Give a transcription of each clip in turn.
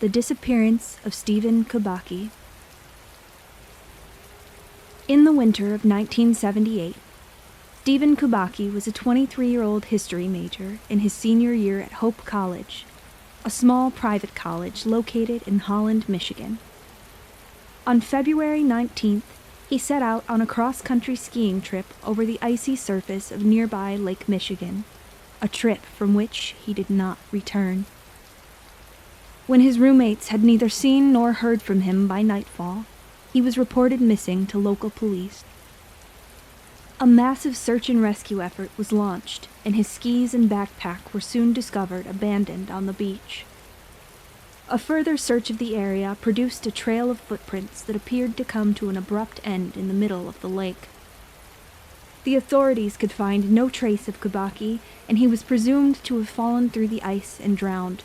The disappearance of Stephen Kubacki. In the winter of 1978, Stephen Kubacki was a 23-year-old history major in his senior year at Hope College, a small private college located in Holland, Michigan. On February 19th, he set out on a cross-country skiing trip over the icy surface of nearby Lake Michigan, a trip from which he did not return. When his roommates had neither seen nor heard from him by nightfall, he was reported missing to local police. A massive search and rescue effort was launched, and his skis and backpack were soon discovered abandoned on the beach. A further search of the area produced a trail of footprints that appeared to come to an abrupt end in the middle of the lake. The authorities could find no trace of Kubacki, and he was presumed to have fallen through the ice and drowned.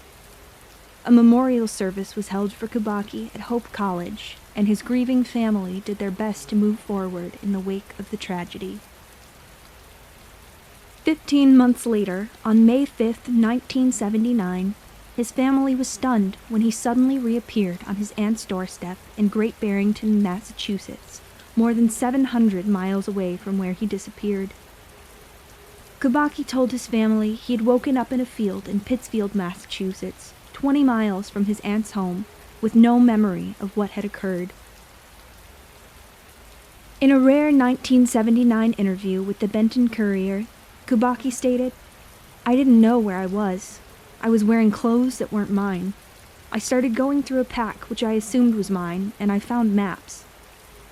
A memorial service was held for Kubacki at Hope College, and his grieving family did their best to move forward in the wake of the tragedy. 15 months later, on May 5, 1979, his family was stunned when he suddenly reappeared on his aunt's doorstep in Great Barrington, Massachusetts, more than 700 miles away from where he disappeared. Kubacki told his family he had woken up in a field in Pittsfield, Massachusetts, 20 miles from his aunt's home, with no memory of what had occurred. In a rare 1979 interview with the Benton Courier, Kubacki stated, "I didn't know where I was. I was wearing clothes that weren't mine. I started going through a pack which I assumed was mine, and I found maps.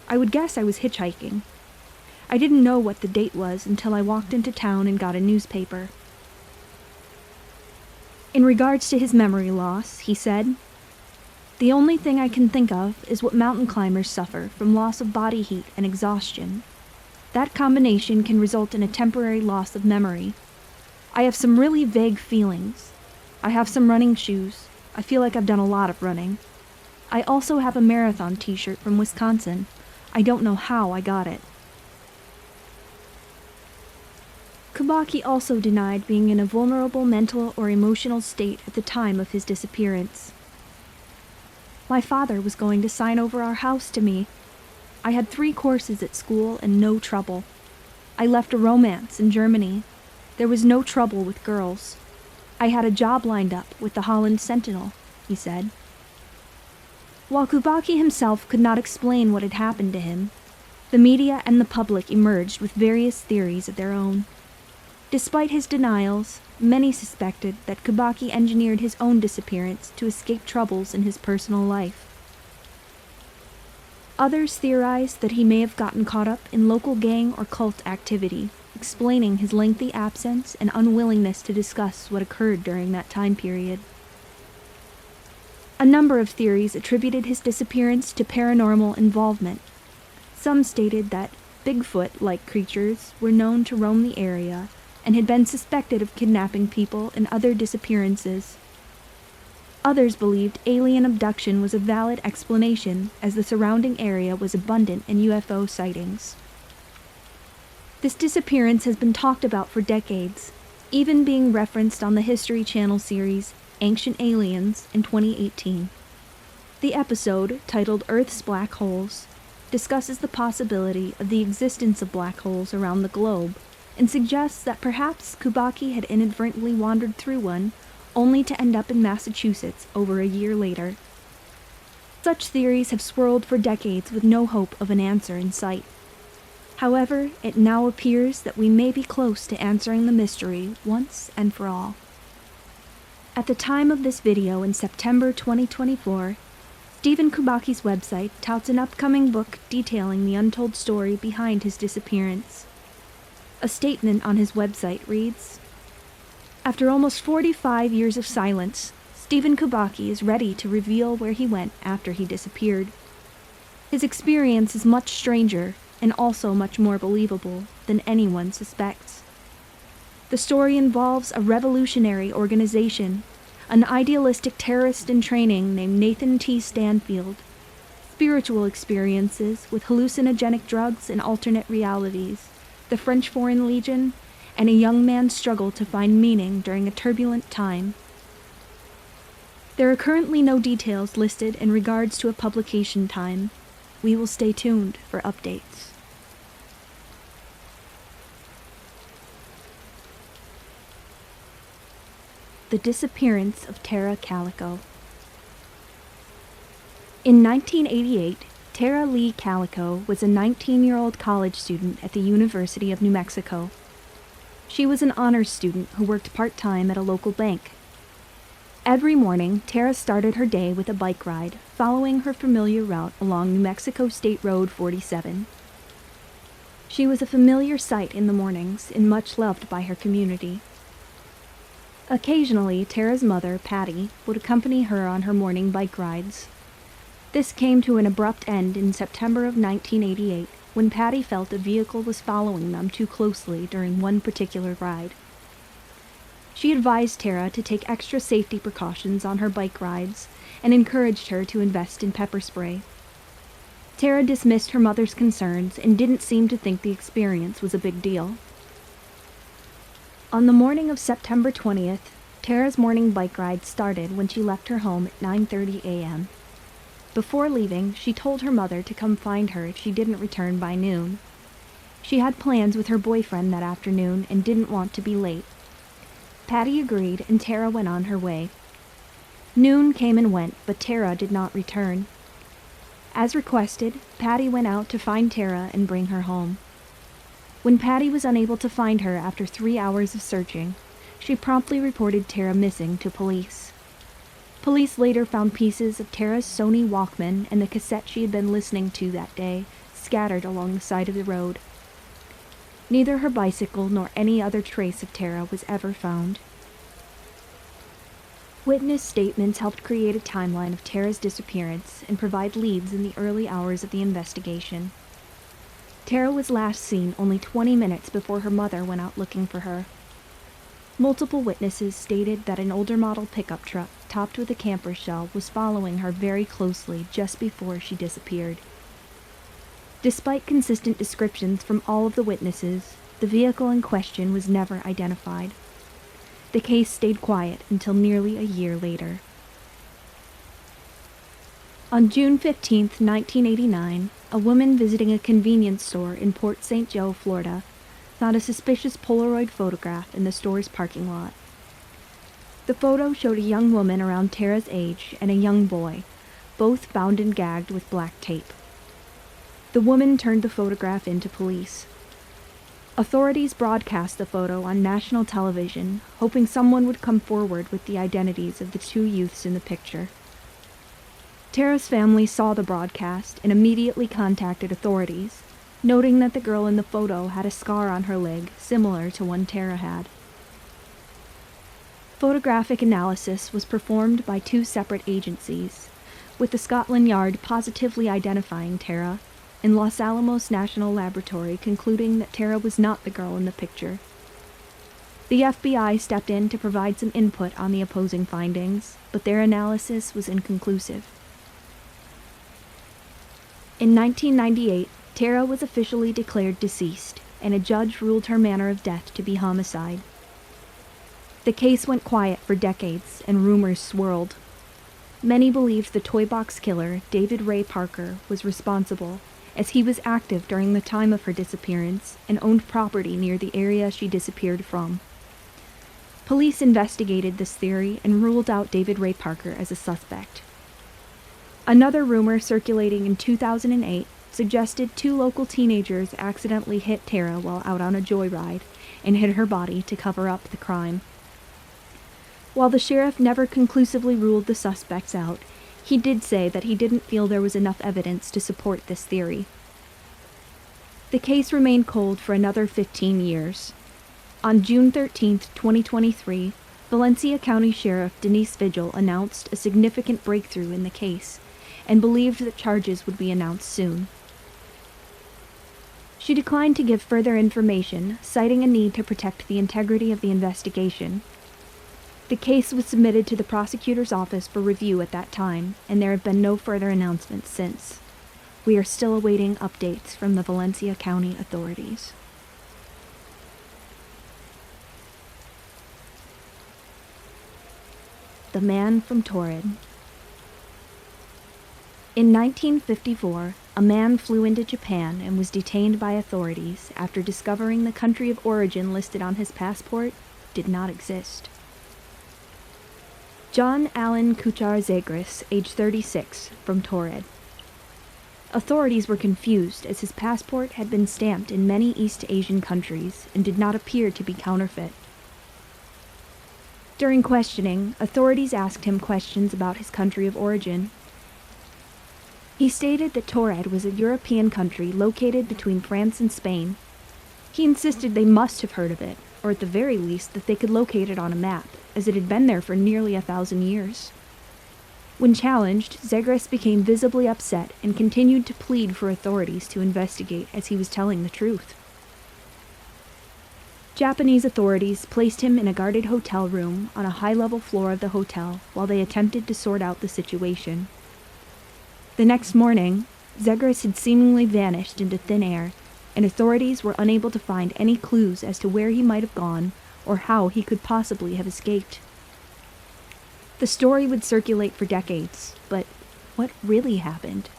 I would guess I was hitchhiking. I didn't know what the date was until I walked into town and got a newspaper." In regards to his memory loss, he said, "The only thing I can think of is what mountain climbers suffer from loss of body heat and exhaustion. That combination can result in a temporary loss of memory. I have some really vague feelings. I have some running shoes. I feel like I've done a lot of running. I also have a marathon t-shirt from Wisconsin. I don't know how I got it." Kubacki also denied being in a vulnerable mental or emotional state at the time of his disappearance. "My father was going to sign over our house to me. I had 3 courses at school and no trouble. I left a romance in Germany. There was no trouble with girls. I had a job lined up with the Holland Sentinel," he said. While Kubacki himself could not explain what had happened to him, the media and the public emerged with various theories of their own. Despite his denials, many suspected that Kubacki engineered his own disappearance to escape troubles in his personal life. Others theorized that he may have gotten caught up in local gang or cult activity, explaining his lengthy absence and unwillingness to discuss what occurred during that time period. A number of theories attributed his disappearance to paranormal involvement. Some stated that Bigfoot-like creatures were known to roam the area and had been suspected of kidnapping people in other disappearances. Others believed alien abduction was a valid explanation, as the surrounding area was abundant in UFO sightings. This disappearance has been talked about for decades, even being referenced on the History Channel series Ancient Aliens in 2018. The episode, titled Earth's Black Holes, discusses the possibility of the existence of black holes around the globe, and suggests that perhaps Kubacki had inadvertently wandered through one, only to end up in Massachusetts over a year later. Such theories have swirled for decades with no hope of an answer in sight. However, it now appears that we may be close to answering the mystery once and for all. At the time of this video in September 2024, Stephen Kubacki's website touts an upcoming book detailing the untold story behind his disappearance. A statement on his website reads, "After almost 45 years of silence, Stephen Kubacki is ready to reveal where he went after he disappeared. His experience is much stranger and also much more believable than anyone suspects. The story involves a revolutionary organization, an idealistic terrorist in training named Nathan T. Stanfield, spiritual experiences with hallucinogenic drugs and alternate realities, the French Foreign Legion, and a young man's struggle to find meaning during a turbulent time." There are currently no details listed in regards to a publication time. We will stay tuned for updates. The disappearance of Tara Calico. In 1988, Tara Lee Calico was a 19-year-old college student at the University of New Mexico. She was an honors student who worked part-time at a local bank. Every morning, Tara started her day with a bike ride, following her familiar route along New Mexico State Road 47. She was a familiar sight in the mornings and much loved by her community. Occasionally, Tara's mother, Patty, would accompany her on her morning bike rides. This came to an abrupt end in September of 1988, when Patty felt a vehicle was following them too closely during one particular ride. She advised Tara to take extra safety precautions on her bike rides and encouraged her to invest in pepper spray. Tara dismissed her mother's concerns and didn't seem to think the experience was a big deal. On the morning of September 20th, Tara's morning bike ride started when she left her home at 9:30 a.m. Before leaving, she told her mother to come find her if she didn't return by noon. She had plans with her boyfriend that afternoon and didn't want to be late. Patty agreed, and Tara went on her way. Noon came and went, but Tara did not return. As requested, Patty went out to find Tara and bring her home. When Patty was unable to find her after 3 hours of searching, she promptly reported Tara missing to police. Police later found pieces of Tara's Sony Walkman and the cassette she had been listening to that day scattered along the side of the road. Neither her bicycle nor any other trace of Tara was ever found. Witness statements helped create a timeline of Tara's disappearance and provide leads in the early hours of the investigation. Tara was last seen only 20 minutes before her mother went out looking for her. Multiple witnesses stated that an older model pickup truck topped with a camper shell was following her very closely just before she disappeared. Despite consistent descriptions from all of the witnesses, the vehicle in question was never identified. The case stayed quiet until nearly a year later. On June 15, 1989, a woman visiting a convenience store in Port St. Joe, Florida, found a suspicious Polaroid photograph in the store's parking lot. The photo showed a young woman around Tara's age and a young boy, both bound and gagged with black tape. The woman turned the photograph in to police. Authorities broadcast the photo on national television, hoping someone would come forward with the identities of the two youths in the picture. Tara's family saw the broadcast and immediately contacted authorities, noting that the girl in the photo had a scar on her leg similar to one Tara had. Photographic analysis was performed by two separate agencies, with the Scotland Yard positively identifying Tara and Los Alamos National Laboratory concluding that Tara was not the girl in the picture. The FBI stepped in to provide some input on the opposing findings, but their analysis was inconclusive. In 1998, Tara was officially declared deceased, and a judge ruled her manner of death to be homicide. The case went quiet for decades, and rumors swirled. Many believed the toy box killer, David Ray Parker, was responsible, as he was active during the time of her disappearance and owned property near the area she disappeared from. Police investigated this theory and ruled out David Ray Parker as a suspect. Another rumor circulating in 2008 suggested two local teenagers accidentally hit Tara while out on a joyride and hid her body to cover up the crime. While the sheriff never conclusively ruled the suspects out, he did say that he didn't feel there was enough evidence to support this theory. The case remained cold for another 15 years. On June 13, 2023, Valencia County Sheriff Denise Vigil announced a significant breakthrough in the case and believed that charges would be announced soon. She declined to give further information, citing a need to protect the integrity of the investigation. The case was submitted to the prosecutor's office for review at that time, and there have been no further announcements since. We are still awaiting updates from the Valencia County authorities. The Man from Torrid. In 1954, a man flew into Japan and was detained by authorities after discovering the country of origin listed on his passport did not exist. John Allen Kuchar Zegras, age 36, from Torrid. Authorities were confused as his passport had been stamped in many East Asian countries and did not appear to be counterfeit. During questioning, authorities asked him questions about his country of origin. He stated that Torrid was a European country located between France and Spain. He insisted they must have heard of it, or at the very least that they could locate it on a map, as it had been there for nearly 1,000 years. When challenged, Zegras became visibly upset and continued to plead for authorities to investigate as he was telling the truth. Japanese authorities placed him in a guarded hotel room on a high-level floor of the hotel while they attempted to sort out the situation. The next morning, Zegras had seemingly vanished into thin air, and authorities were unable to find any clues as to where he might have gone or how he could possibly have escaped. The story would circulate for decades, but what really happened?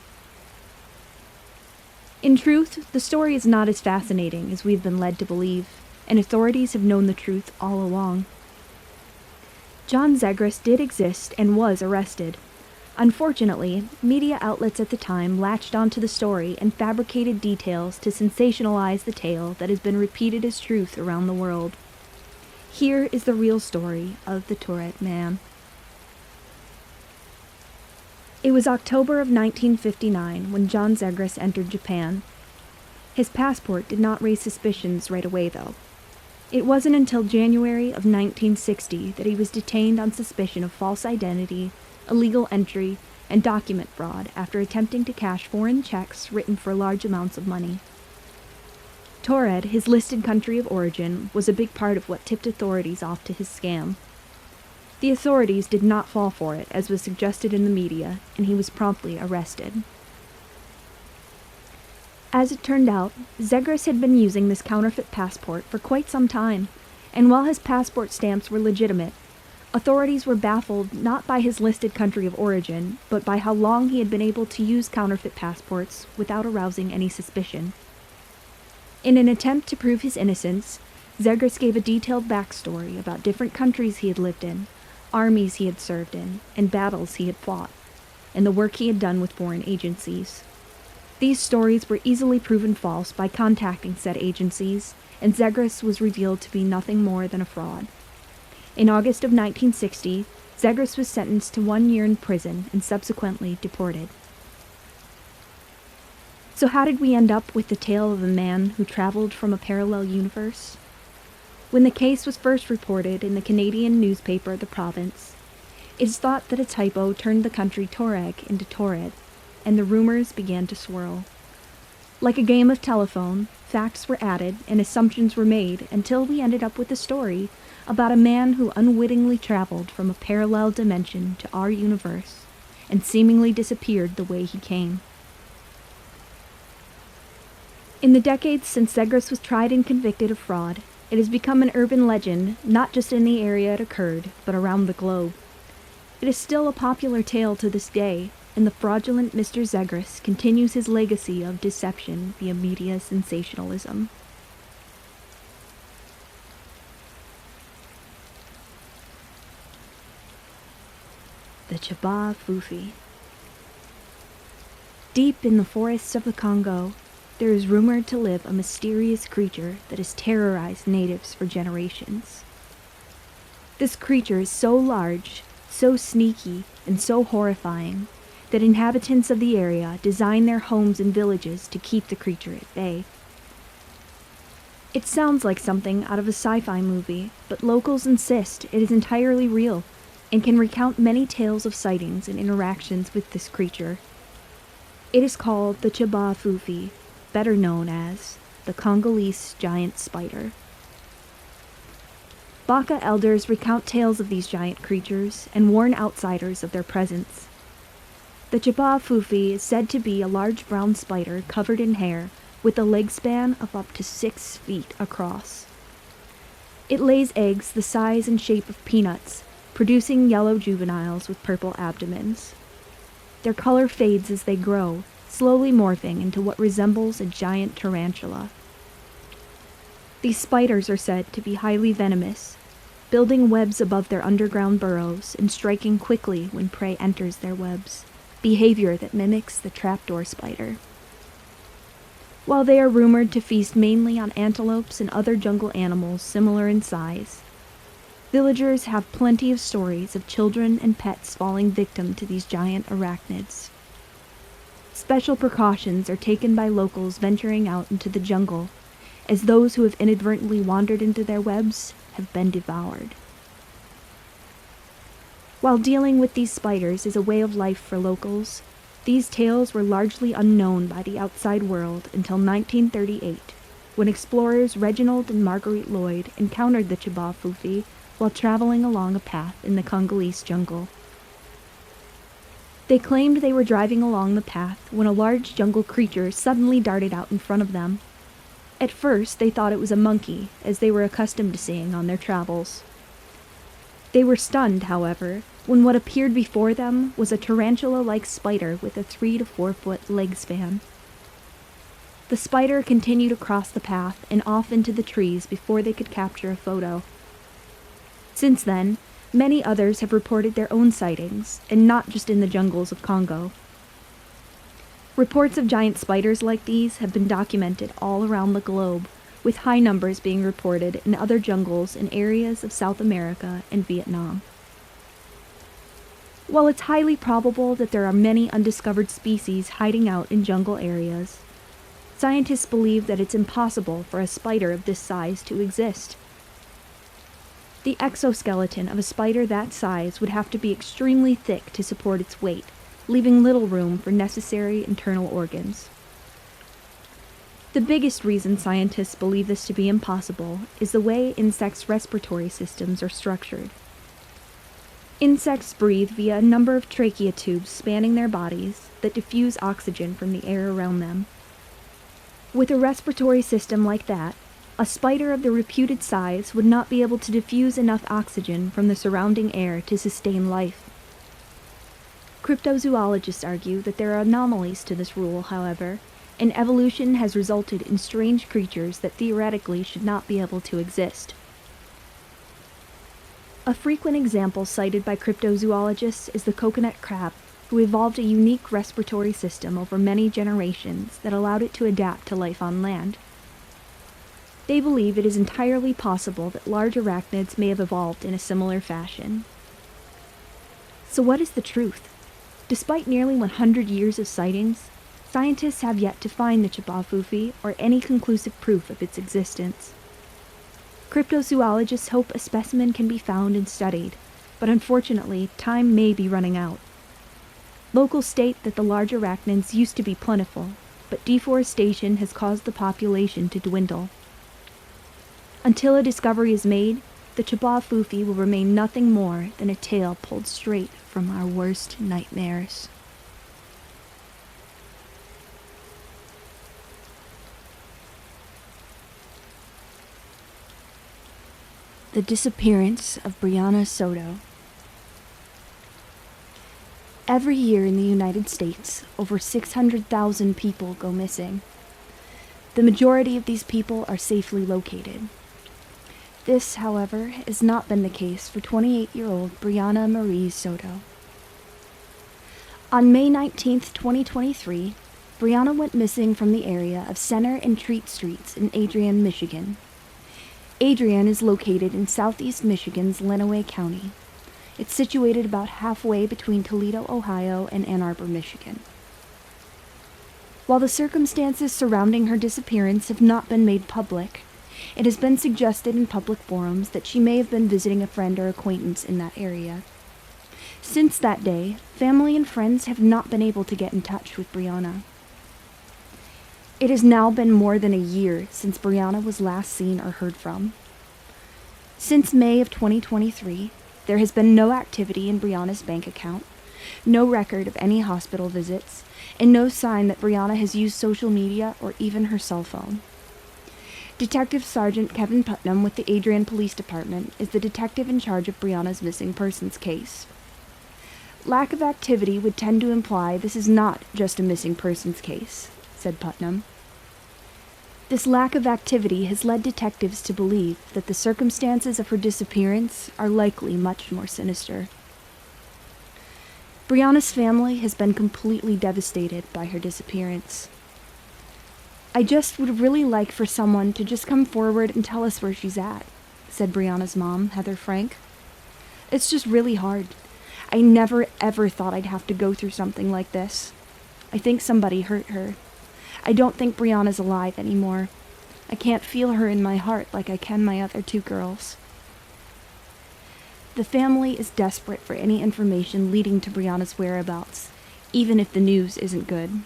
In truth, the story is not as fascinating as we've been led to believe, and authorities have known the truth all along. John Zegras did exist and was arrested. Unfortunately, media outlets at the time latched onto the story and fabricated details to sensationalize the tale that has been repeated as truth around the world. Here is the real story of the Torrid Man. It was October of 1959 when John Zegras entered Japan. His passport did not raise suspicions right away, though. It wasn't until January of 1960 that he was detained on suspicion of false identity, illegal entry, and document fraud after attempting to cash foreign checks written for large amounts of money. Torrid, his listed country of origin, was a big part of what tipped authorities off to his scam. The authorities did not fall for it, as was suggested in the media, and he was promptly arrested. As it turned out, Zegras had been using this counterfeit passport for quite some time, and while his passport stamps were legitimate, authorities were baffled not by his listed country of origin, but by how long he had been able to use counterfeit passports without arousing any suspicion. In an attempt to prove his innocence, Zegras gave a detailed backstory about different countries he had lived in, armies he had served in, and battles he had fought, and the work he had done with foreign agencies. These stories were easily proven false by contacting said agencies, and Zegras was revealed to be nothing more than a fraud. In August of 1960, Zegras was sentenced to 1 year in prison and subsequently deported. So how did we end up with the tale of a man who traveled from a parallel universe? When the case was first reported in the Canadian newspaper The Province, it is thought that a typo turned the country Torrid into Torrid, and the rumors began to swirl. Like a game of telephone, facts were added and assumptions were made until we ended up with a story about a man who unwittingly traveled from a parallel dimension to our universe and seemingly disappeared the way he came. In the decades since Zegras was tried and convicted of fraud, it has become an urban legend not just in the area it occurred, but around the globe. It is still a popular tale to this day, and the fraudulent Mr. Zegras continues his legacy of deception via media sensationalism. The Chaba Fufi. Deep in the forests of the Congo, there is rumored to live a mysterious creature that has terrorized natives for generations. This creature is so large, so sneaky, and so horrifying that inhabitants of the area design their homes and villages to keep the creature at bay. It sounds like something out of a sci-fi movie, but locals insist it is entirely real and can recount many tales of sightings and interactions with this creature. It is called the Chaba Fufi, better known as the Congolese giant spider. Baka elders recount tales of these giant creatures and warn outsiders of their presence. The Chaba Fufi is said to be a large brown spider covered in hair with a leg span of up to 6 feet across. It lays eggs the size and shape of peanuts, producing yellow juveniles with purple abdomens. Their color fades as they grow, slowly morphing into what resembles a giant tarantula. These spiders are said to be highly venomous, building webs above their underground burrows and striking quickly when prey enters their webs, behavior that mimics the trapdoor spider. While they are rumored to feast mainly on antelopes and other jungle animals similar in size, villagers have plenty of stories of children and pets falling victim to these giant arachnids. Special precautions are taken by locals venturing out into the jungle, as those who have inadvertently wandered into their webs have been devoured. While dealing with these spiders is a way of life for locals, these tales were largely unknown by the outside world until 1938, when explorers Reginald and Marguerite Lloyd encountered the Chiba-Fufi while traveling along a path in the Congolese jungle. They claimed they were driving along the path when a large jungle creature suddenly darted out in front of them. At first, they thought it was a monkey, as they were accustomed to seeing on their travels. They were stunned, however, when what appeared before them was a tarantula-like spider with a 3 to 4 foot leg span. The spider continued across the path and off into the trees before they could capture a photo. Since then, many others have reported their own sightings, and not just in the jungles of Congo. Reports of giant spiders like these have been documented all around the globe, with high numbers being reported in other jungles in areas of South America and Vietnam. While it's highly probable that there are many undiscovered species hiding out in jungle areas, scientists believe that it's impossible for a spider of this size to exist. The exoskeleton of a spider that size would have to be extremely thick to support its weight, leaving little room for necessary internal organs. The biggest reason scientists believe this to be impossible is the way insects' respiratory systems are structured. Insects breathe via a number of trachea tubes spanning their bodies that diffuse oxygen from the air around them. With a respiratory system like that, a spider of the reputed size would not be able to diffuse enough oxygen from the surrounding air to sustain life. Cryptozoologists argue that there are anomalies to this rule, however, and evolution has resulted in strange creatures that theoretically should not be able to exist. A frequent example cited by cryptozoologists is the coconut crab, who evolved a unique respiratory system over many generations that allowed it to adapt to life on land. They believe it is entirely possible that large arachnids may have evolved in a similar fashion. So what is the truth? Despite nearly 100 years of sightings, scientists have yet to find the Chiba-Fufi or any conclusive proof of its existence. Cryptozoologists hope a specimen can be found and studied, but unfortunately, time may be running out. Locals state that the large arachnids used to be plentiful, but deforestation has caused the population to dwindle. Until a discovery is made, the Chiba-Fufi will remain nothing more than a tale pulled straight from our worst nightmares. The disappearance of Brianna Soto. Every year in the United States, over 600,000 people go missing. The majority of these people are safely located. This, however, has not been the case for 28-year-old Brianna Marie Soto. On May 19, 2023, Brianna went missing from the area of Center and Treat Streets in Adrian, Michigan. Adrian is located in southeast Michigan's Lenawee County. It's situated about halfway between Toledo, Ohio, and Ann Arbor, Michigan. While the circumstances surrounding her disappearance have not been made public, it has been suggested in public forums that she may have been visiting a friend or acquaintance in that area. Since that day, family and friends have not been able to get in touch with Brianna. It has now been more than a year since Brianna was last seen or heard from. Since May of 2023, there has been no activity in Brianna's bank account, no record of any hospital visits, and no sign that Brianna has used social media or even her cell phone. Detective Sergeant Kevin Putnam with the Adrian Police Department is the detective in charge of Brianna's missing persons case. Lack of activity would tend to imply this is not just a missing persons case, said Putnam. This lack of activity has led detectives to believe that the circumstances of her disappearance are likely much more sinister. Brianna's family has been completely devastated by her disappearance. I just would really like for someone to just come forward and tell us where she's at, said Brianna's mom, Heather Frank. It's just really hard. I never ever thought I'd have to go through something like this. I think somebody hurt her. I don't think Brianna's alive anymore. I can't feel her in my heart like I can my other two girls. The family is desperate for any information leading to Brianna's whereabouts, even if the news isn't good.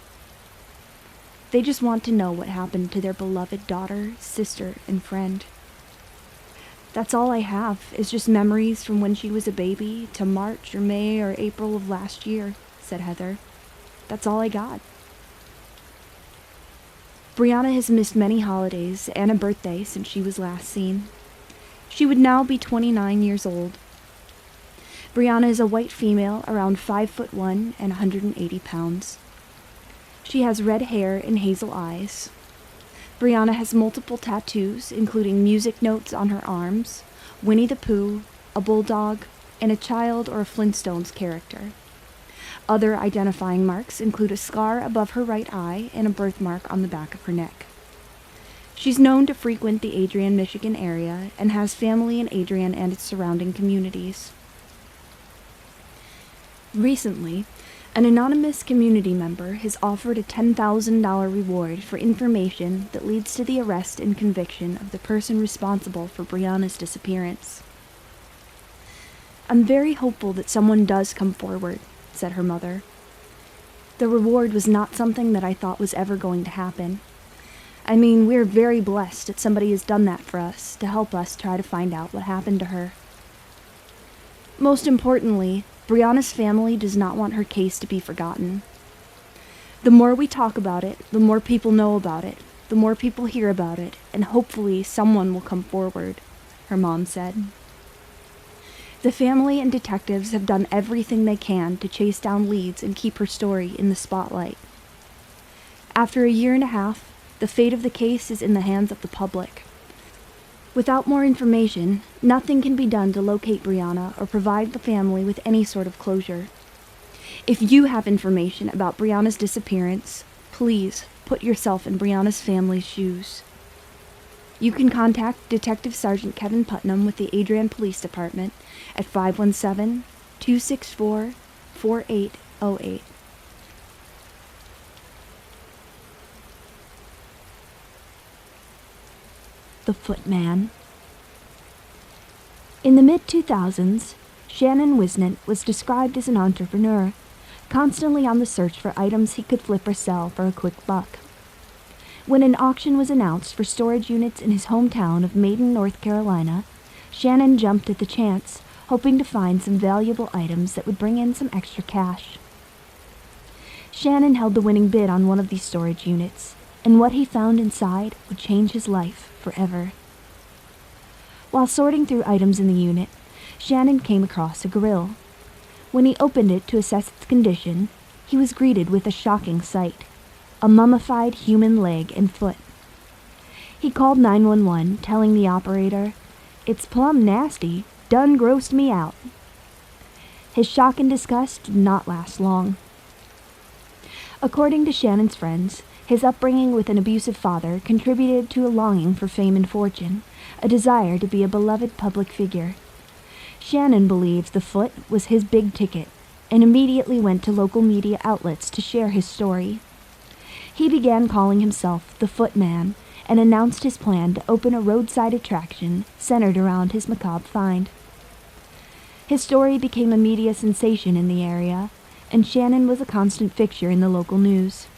They just want to know what happened to their beloved daughter, sister, and friend. That's all I have, is just memories from when she was a baby to March or May or April of last year, said Heather. That's all I got. Brianna has missed many holidays and a birthday since she was last seen. She would now be 29 years old. Brianna is a white female around 5'1" and 180 pounds. She has red hair and hazel eyes. Brianna has multiple tattoos, including music notes on her arms, Winnie the Pooh, a bulldog, and a child or a Flintstones character. Other identifying marks include a scar above her right eye and a birthmark on the back of her neck. She's known to frequent the Adrian, Michigan area and has family in Adrian and its surrounding communities. Recently, an anonymous community member has offered a $10,000 reward for information that leads to the arrest and conviction of the person responsible for Brianna's disappearance. I'm very hopeful that someone does come forward, said her mother. The reward was not something that I thought was ever going to happen. I mean, we're very blessed that somebody has done that for us to help us try to find out what happened to her. Most importantly, Brianna's family does not want her case to be forgotten. The more we talk about it, the more people know about it, the more people hear about it, and hopefully someone will come forward, her mom said. The family and detectives have done everything they can to chase down leads and keep her story in the spotlight. After a year and a half, the fate of the case is in the hands of the public. Without more information, nothing can be done to locate Brianna or provide the family with any sort of closure. If you have information about Brianna's disappearance, please put yourself in Brianna's family's shoes. You can contact Detective Sergeant Kevin Putnam with the Adrian Police Department at 517-264-4808. The Footman. In the mid-2000s, Shannon Wisnant was described as an entrepreneur, constantly on the search for items he could flip or sell for a quick buck. When an auction was announced for storage units in his hometown of Maiden, North Carolina, Shannon jumped at the chance, hoping to find some valuable items that would bring in some extra cash. Shannon held the winning bid on one of these storage units, and what he found inside would change his life forever. While sorting through items in the unit, Shannon came across a grill. When he opened it to assess its condition, he was greeted with a shocking sight: a mummified human leg and foot. He called 911, telling the operator, "It's plumb nasty, done grossed me out." His shock and disgust did not last long. According to Shannon's friends, his upbringing with an abusive father contributed to a longing for fame and fortune, a desire to be a beloved public figure. Shannon believes the foot was his big ticket, and immediately went to local media outlets to share his story. He began calling himself the Footman, and announced his plan to open a roadside attraction centered around his macabre find. His story became a media sensation in the area, and Shannon was a constant fixture in the local news.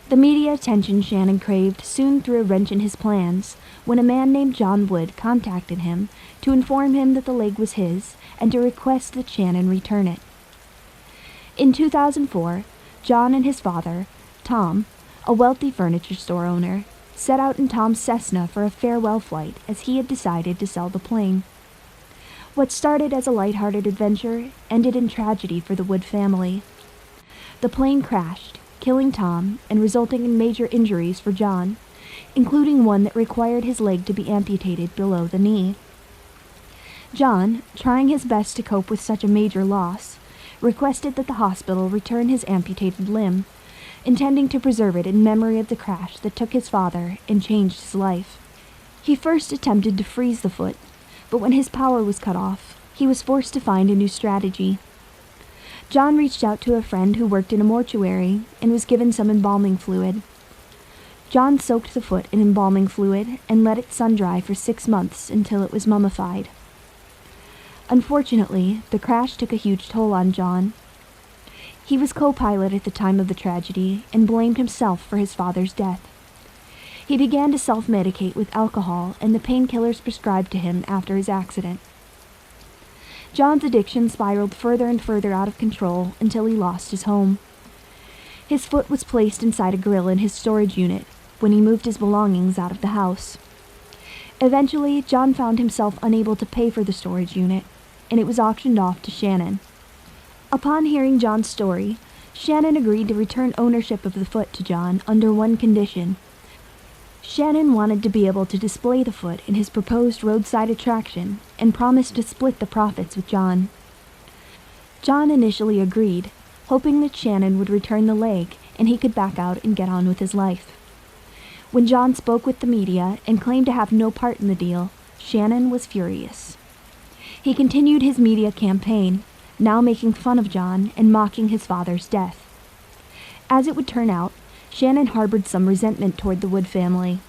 The media attention Shannon craved soon threw a wrench in his plans when a man named John Wood contacted him to inform him that the leg was his and to request that Shannon return it. In 2004, John and his father, Tom, a wealthy furniture store owner, set out in Tom's Cessna for a farewell flight as he had decided to sell the plane. What started as a lighthearted adventure ended in tragedy for the Wood family. The plane crashed, killing Tom and resulting in major injuries for John, including one that required his leg to be amputated below the knee. John, trying his best to cope with such a major loss, requested that the hospital return his amputated limb, intending to preserve it in memory of the crash that took his father and changed his life. He first attempted to freeze the foot, but when his power was cut off, he was forced to find a new strategy. John reached out to a friend who worked in a mortuary and was given some embalming fluid. John soaked the foot in embalming fluid and let it sun-dry for 6 months until it was mummified. Unfortunately, the crash took a huge toll on John. He was co-pilot at the time of the tragedy and blamed himself for his father's death. He began to self-medicate with alcohol and the painkillers prescribed to him after his accident. John's addiction spiraled further and further out of control until he lost his home. His foot was placed inside a grill in his storage unit when he moved his belongings out of the house. Eventually, John found himself unable to pay for the storage unit, and it was auctioned off to Shannon. Upon hearing John's story, Shannon agreed to return ownership of the foot to John under one condition. Shannon wanted to be able to display the foot in his proposed roadside attraction and promised to split the profits with John. John initially agreed, hoping that Shannon would return the leg and he could back out and get on with his life. When John spoke with the media and claimed to have no part in the deal, Shannon was furious. He continued his media campaign, now making fun of John and mocking his father's death. As it would turn out, Shannon harbored some resentment toward the Wood family.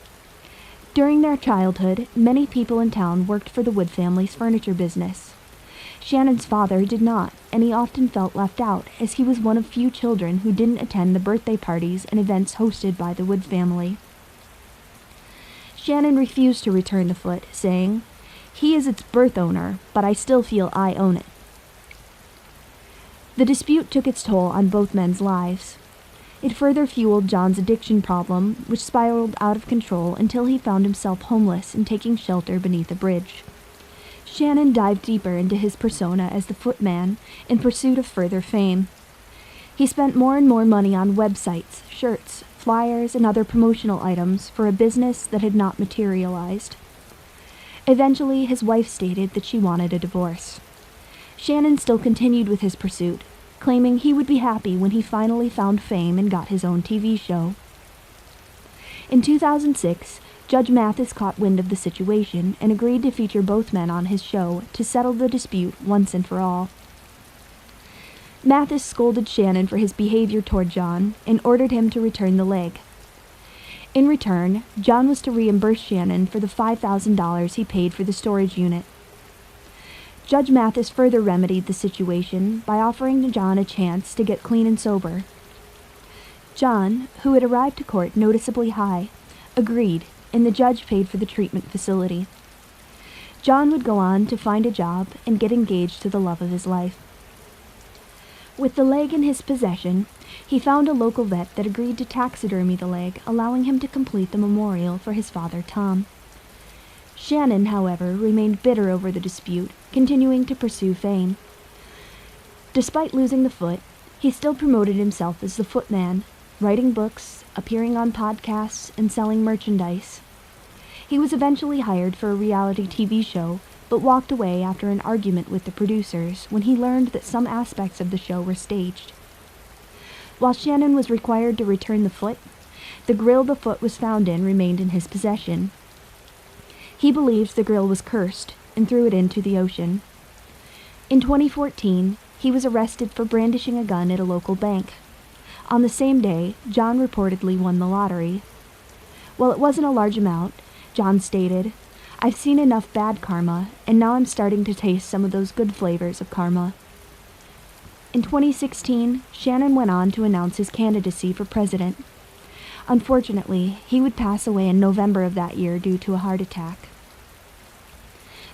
During their childhood, many people in town worked for the Wood family's furniture business. Shannon's father did not, and he often felt left out, as he was one of few children who didn't attend the birthday parties and events hosted by the Wood family. Shannon refused to return the foot, saying, "He is its birth owner, but I still feel I own it." The dispute took its toll on both men's lives. It further fueled John's addiction problem, which spiraled out of control until he found himself homeless and taking shelter beneath a bridge. Shannon dived deeper into his persona as the Footman in pursuit of further fame. He spent more and more money on websites, shirts, flyers, and other promotional items for a business that had not materialized. Eventually, his wife stated that she wanted a divorce. Shannon still continued with his pursuit, claiming he would be happy when he finally found fame and got his own TV show. In 2006, Judge Mathis caught wind of the situation and agreed to feature both men on his show to settle the dispute once and for all. Mathis scolded Shannon for his behavior toward John and ordered him to return the leg. In return, John was to reimburse Shannon for the $5,000 he paid for the storage unit. Judge Mathis further remedied the situation by offering John a chance to get clean and sober. John, who had arrived to court noticeably high, agreed, and the judge paid for the treatment facility. John would go on to find a job and get engaged to the love of his life. With the leg in his possession, he found a local vet that agreed to taxidermy the leg, allowing him to complete the memorial for his father, Tom. Shannon, however, remained bitter over the dispute, continuing to pursue fame. Despite losing the foot, he still promoted himself as the Footman, writing books, appearing on podcasts, and selling merchandise. He was eventually hired for a reality TV show, but walked away after an argument with the producers when he learned that some aspects of the show were staged. While Shannon was required to return the foot, the grill the foot was found in remained in his possession. He believes the grill was cursed and threw it into the ocean. In 2014, he was arrested for brandishing a gun at a local bank. On the same day, John reportedly won the lottery. While it wasn't a large amount, John stated, "I've seen enough bad karma, and now I'm starting to taste some of those good flavors of karma." In 2016, Shannon went on to announce his candidacy for president. Unfortunately, he would pass away in November of that year due to a heart attack.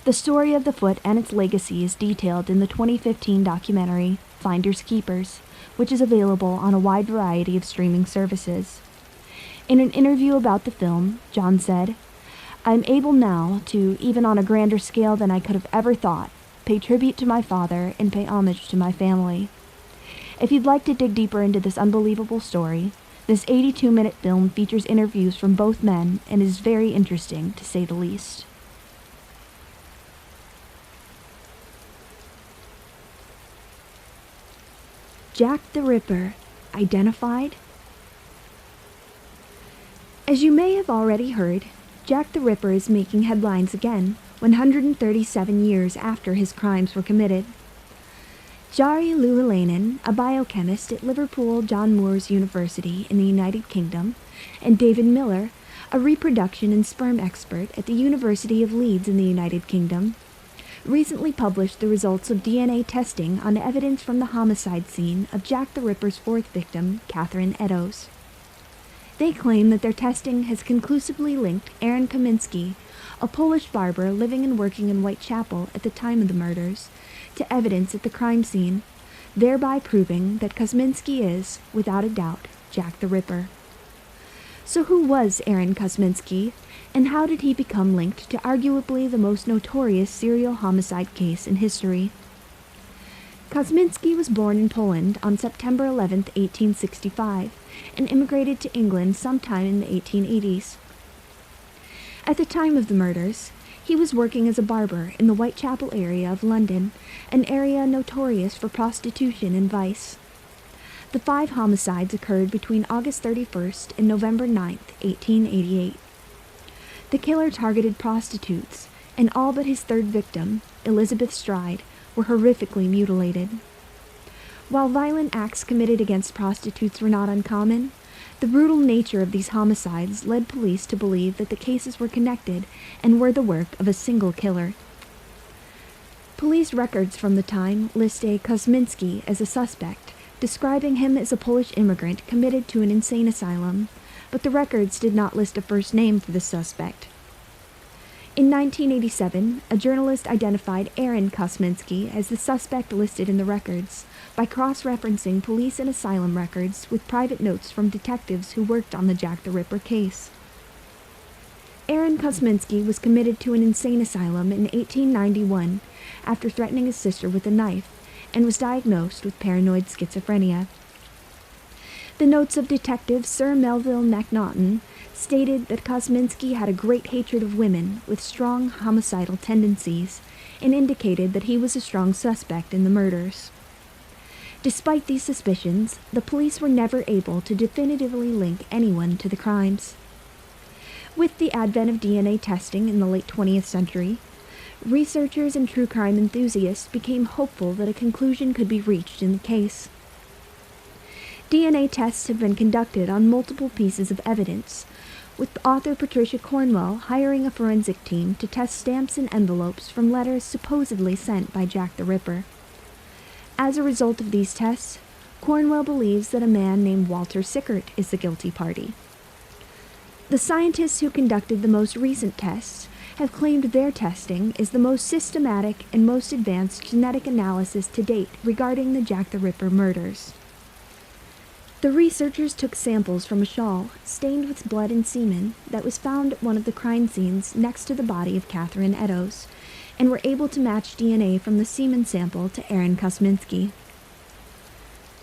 The story of the foot and its legacy is detailed in the 2015 documentary, Finders Keepers, which is available on a wide variety of streaming services. In an interview about the film, John said, "I'm able now to, even on a grander scale than I could have ever thought, pay tribute to my father and pay homage to my family. If you'd like to dig deeper into this unbelievable story, this 82-minute film features interviews from both men and is very interesting, to say the least." Jack the Ripper, identified? As you may have already heard, Jack the Ripper is making headlines again, 137 years after his crimes were committed. Jari Luhalainen, a biochemist at Liverpool John Moores University in the United Kingdom, and David Miller, a reproduction and sperm expert at the University of Leeds in the United Kingdom, recently published the results of DNA testing on evidence from the homicide scene of Jack the Ripper's fourth victim, Catherine Eddowes. They claim that their testing has conclusively linked Aaron Kamiński, a Polish barber living and working in Whitechapel at the time of the murders, to evidence at the crime scene, thereby proving that Kosminski is, without a doubt, Jack the Ripper. So who was Aaron Kosminski, and how did he become linked to arguably the most notorious serial homicide case in history? Kosminski was born in Poland on September 11, 1865, and immigrated to England sometime in the 1880s. At the time of the murders, he was working as a barber in the Whitechapel area of London, an area notorious for prostitution and vice. The 5 homicides occurred between August 31st and November 9th, 1888. The killer targeted prostitutes, and all but his third victim, Elizabeth Stride, were horrifically mutilated. While violent acts committed against prostitutes were not uncommon, the brutal nature of these homicides led police to believe that the cases were connected and were the work of a single killer. Police records from the time list a Kosminski as a suspect, describing him as a Polish immigrant committed to an insane asylum, but the records did not list a first name for the suspect. In 1987, a journalist identified Aaron Kosminski as the suspect listed in the records by cross-referencing police and asylum records with private notes from detectives who worked on the Jack the Ripper case. Aaron Kosminski was committed to an insane asylum in 1891 after threatening his sister with a knife, and was diagnosed with paranoid schizophrenia. The notes of Detective Sir Melville Macnaughton stated that Kosminski had a great hatred of women with strong homicidal tendencies, and indicated that he was a strong suspect in the murders. Despite these suspicions, the police were never able to definitively link anyone to the crimes. With the advent of DNA testing in the late 20th century, researchers and true crime enthusiasts became hopeful that a conclusion could be reached in the case. DNA tests have been conducted on multiple pieces of evidence, with author Patricia Cornwell hiring a forensic team to test stamps and envelopes from letters supposedly sent by Jack the Ripper. As a result of these tests, Cornwell believes that a man named Walter Sickert is the guilty party. The scientists who conducted the most recent tests have claimed their testing is the most systematic and most advanced genetic analysis to date regarding the Jack the Ripper murders. The researchers took samples from a shawl stained with blood and semen that was found at one of the crime scenes next to the body of Catherine Eddowes, and were able to match DNA from the semen sample to Aaron Kosminski.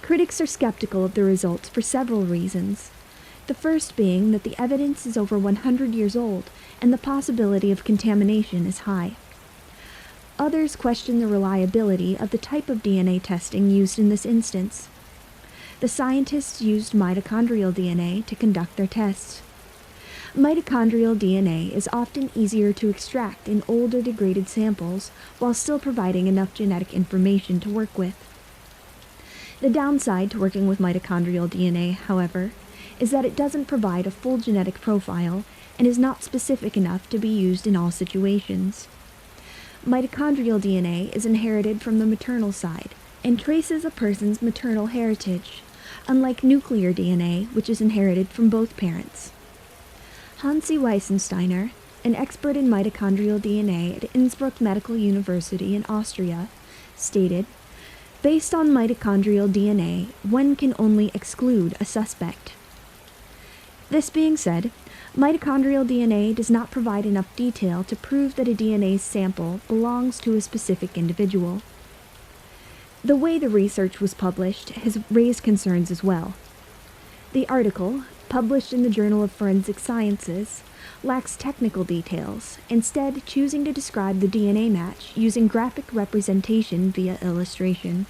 Critics are skeptical of the results for several reasons. The first being that the evidence is over 100 years old, and the possibility of contamination is high. Others question the reliability of the type of DNA testing used in this instance. The scientists used mitochondrial DNA to conduct their tests. Mitochondrial DNA is often easier to extract in old or degraded samples while still providing enough genetic information to work with. The downside to working with mitochondrial DNA, however, is that it doesn't provide a full genetic profile and is not specific enough to be used in all situations. Mitochondrial DNA is inherited from the maternal side and traces a person's maternal heritage, unlike nuclear DNA, which is inherited from both parents. Hansi Weissensteiner, an expert in mitochondrial DNA at Innsbruck Medical University in Austria, stated, "Based on mitochondrial DNA, one can only exclude a suspect." This being said, mitochondrial DNA does not provide enough detail to prove that a DNA sample belongs to a specific individual. The way the research was published has raised concerns as well. The article, published in the Journal of Forensic Sciences, lacks technical details, instead choosing to describe the DNA match using graphic representation via illustration.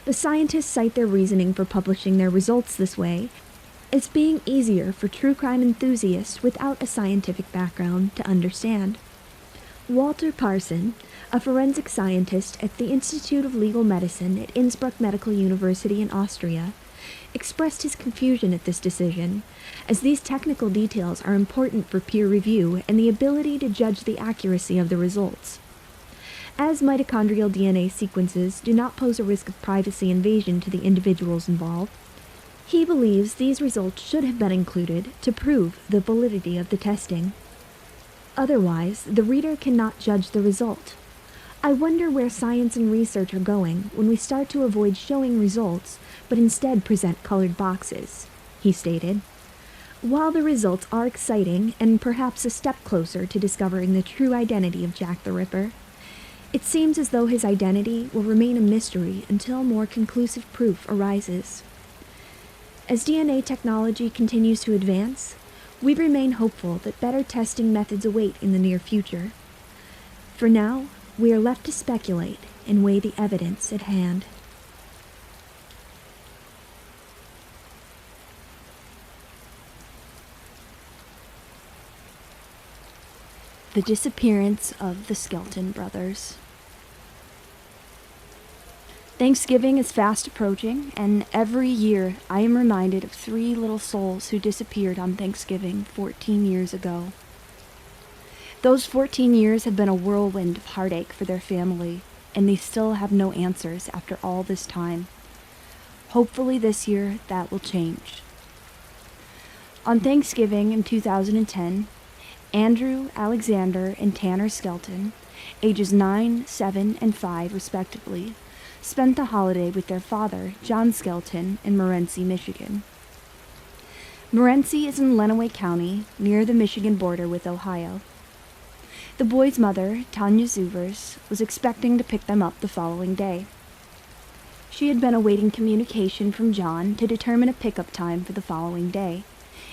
The scientists cite their reasoning for publishing their results this way as being easier for true crime enthusiasts without a scientific background to understand. Walter Parson, a forensic scientist at the Institute of Legal Medicine at Innsbruck Medical University in Austria, expressed his confusion at this decision, as these technical details are important for peer review and the ability to judge the accuracy of the results. As mitochondrial DNA sequences do not pose a risk of privacy invasion to the individuals involved, he believes these results should have been included to prove the validity of the testing. Otherwise, the reader cannot judge the result. I wonder where science and research are going when we start to avoid showing results, but instead present colored boxes, he stated. While the results are exciting and perhaps a step closer to discovering the true identity of Jack the Ripper, it seems as though his identity will remain a mystery until more conclusive proof arises. As DNA technology continues to advance, we remain hopeful that better testing methods await in the near future. For now, we are left to speculate and weigh the evidence at hand. The disappearance of the Skelton brothers. Thanksgiving is fast approaching, and every year I am reminded of 3 little souls who disappeared on Thanksgiving 14 years ago. Those 14 years have been a whirlwind of heartache for their family, and they still have no answers after all this time. Hopefully this year that will change. On Thanksgiving in 2010, Andrew, Alexander, and Tanner Skelton, ages 9, 7, and 5 respectively, spent the holiday with their father, John Skelton, in Morenci, Michigan. Morenci is in Lenawee County, near the Michigan border with Ohio. The boys' mother, Tanya Zuvers, was expecting to pick them up the following day. She had been awaiting communication from John to determine a pickup time for the following day,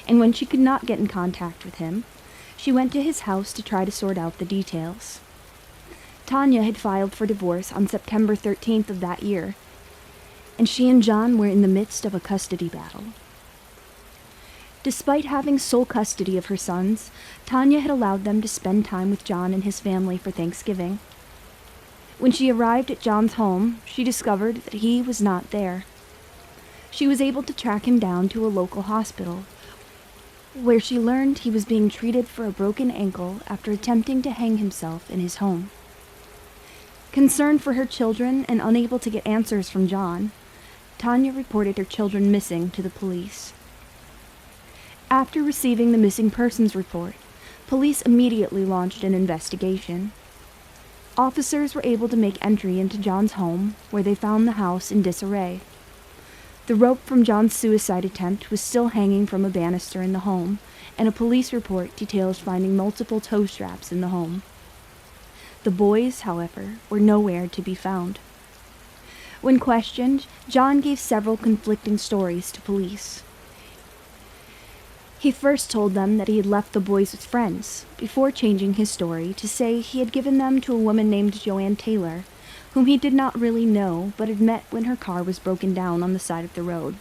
and when she could not get in contact with him, she went to his house to try to sort out the details. Tanya had filed for divorce on September 13th of that year, and she and John were in the midst of a custody battle. Despite having sole custody of her sons, Tanya had allowed them to spend time with John and his family for Thanksgiving. When she arrived at John's home, she discovered that he was not there. She was able to track him down to a local hospital, where she learned he was being treated for a broken ankle after attempting to hang himself in his home. Concerned for her children and unable to get answers from John, Tanya reported her children missing to the police. After receiving the missing persons report, police immediately launched an investigation. Officers were able to make entry into John's home, where they found the house in disarray. The rope from John's suicide attempt was still hanging from a banister in the home, and a police report details finding multiple toe straps in the home. The boys, however, were nowhere to be found. When questioned, John gave several conflicting stories to police. He first told them that he had left the boys with friends, before changing his story to say he had given them to a woman named Joanne Taylor, whom he did not really know but had met when her car was broken down on the side of the road.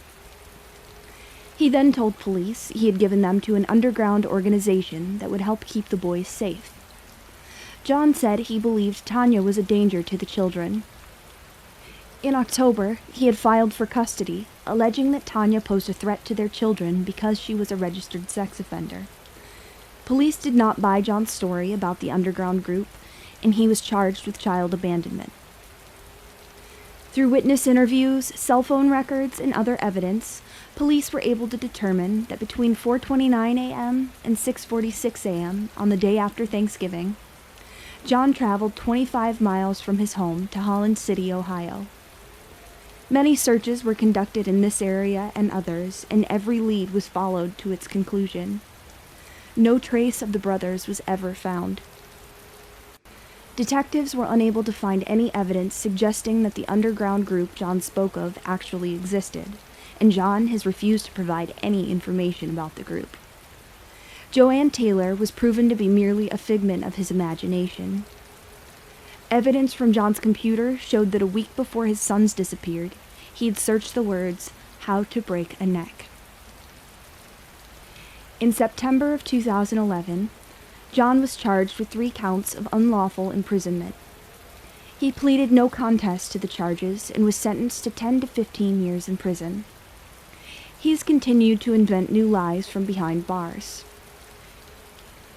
He then told police he had given them to an underground organization that would help keep the boys safe. John said he believed Tanya was a danger to the children. In October, he had filed for custody, alleging that Tanya posed a threat to their children because she was a registered sex offender. Police did not buy John's story about the underground group, and he was charged with child abandonment. Through witness interviews, cell phone records, and other evidence, police were able to determine that between 4:29 a.m. and 6:46 a.m. on the day after Thanksgiving, John traveled 25 miles from his home to Holland City, Ohio. Many searches were conducted in this area and others, and every lead was followed to its conclusion. No trace of the brothers was ever found. Detectives were unable to find any evidence suggesting that the underground group John spoke of actually existed, and John has refused to provide any information about the group. Joanne Taylor was proven to be merely a figment of his imagination. Evidence from John's computer showed that a week before his sons disappeared, he had searched the words, "how to break a neck." In September of 2011, John was charged with 3 counts of unlawful imprisonment. He pleaded no contest to the charges and was sentenced to 10 to 15 years in prison. He has continued to invent new lies from behind bars.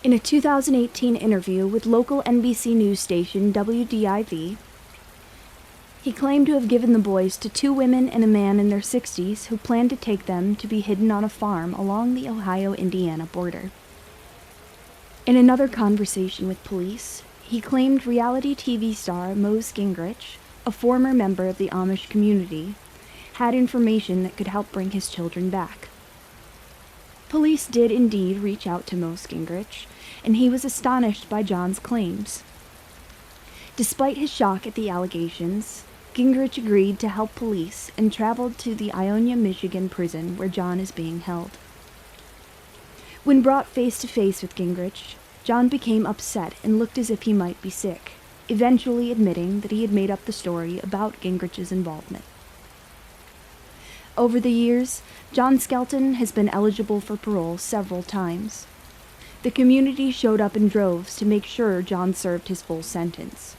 In a 2018 interview with local NBC news station WDIV, he claimed to have given the boys to 2 women and a man in their 60s who planned to take them to be hidden on a farm along the Ohio-Indiana border. In another conversation with police, he claimed reality TV star Mose Gingrich, a former member of the Amish community, had information that could help bring his children back. Police did indeed reach out to Mose Gingrich, and he was astonished by John's claims. Despite his shock at the allegations, Gingrich agreed to help police and traveled to the Ionia, Michigan prison where John is being held. When brought face to face with Gingrich, John became upset and looked as if he might be sick, eventually admitting that he had made up the story about Gingrich's involvement. Over the years, John Skelton has been eligible for parole several times. The community showed up in droves to make sure John served his full sentence.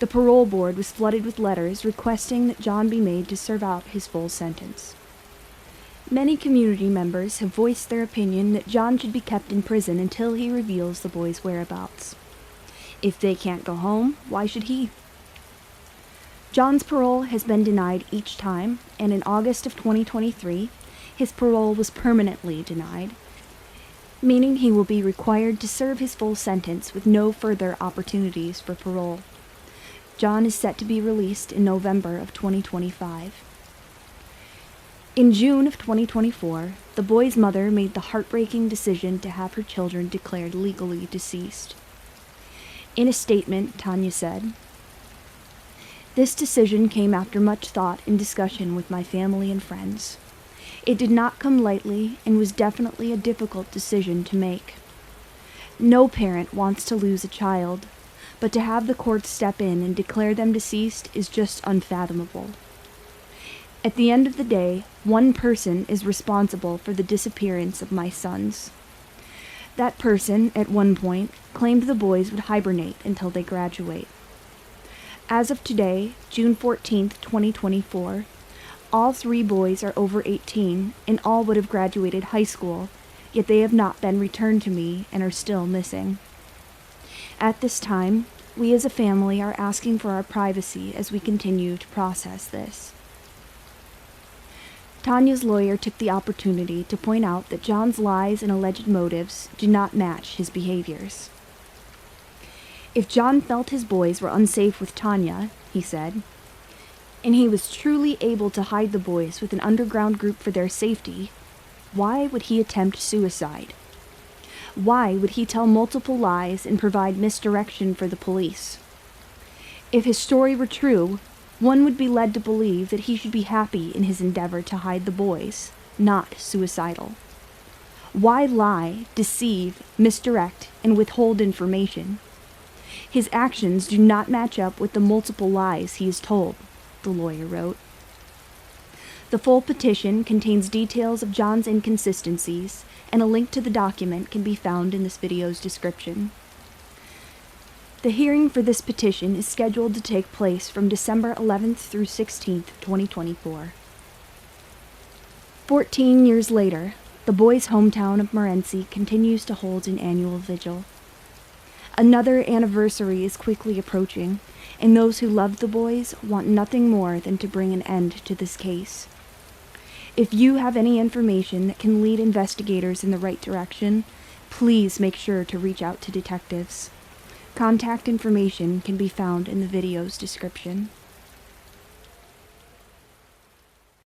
The parole board was flooded with letters requesting that John be made to serve out his full sentence. Many community members have voiced their opinion that John should be kept in prison until he reveals the boys' whereabouts. If they can't go home, why should he? John's parole has been denied each time, and in August of 2023, his parole was permanently denied, meaning he will be required to serve his full sentence with no further opportunities for parole. John is set to be released in November of 2025. In June of 2024, the boy's mother made the heartbreaking decision to have her children declared legally deceased. In a statement, Tanya said, "This decision came after much thought and discussion with my family and friends. It did not come lightly and was definitely a difficult decision to make. No parent wants to lose a child, but to have the courts step in and declare them deceased is just unfathomable. At the end of the day, one person is responsible for the disappearance of my sons. That person, at one point, claimed the boys would hibernate until they graduate. As of today, June 14th, 2024, all 3 boys are over 18 and all would have graduated high school, yet they have not been returned to me and are still missing. At this time, we as a family are asking for our privacy as we continue to process this." Tanya's lawyer took the opportunity to point out that John's lies and alleged motives do not match his behaviors. "If John felt his boys were unsafe with Tanya," he said, "and he was truly able to hide the boys with an underground group for their safety, why would he attempt suicide? Why would he tell multiple lies and provide misdirection for the police? If his story were true, one would be led to believe that he should be happy in his endeavor to hide the boys, not suicidal. Why lie, deceive, misdirect, and withhold information? His actions do not match up with the multiple lies he has told," the lawyer wrote. The full petition contains details of John's inconsistencies, and a link to the document can be found in this video's description. The hearing for this petition is scheduled to take place from December 11th through 16th, 2024. 14 years later, the boys' hometown of Morenci continues to hold an annual vigil. Another anniversary is quickly approaching, and those who loved the boys want nothing more than to bring an end to this case. If you have any information that can lead investigators in the right direction, please make sure to reach out to detectives. Contact information can be found in the video's description.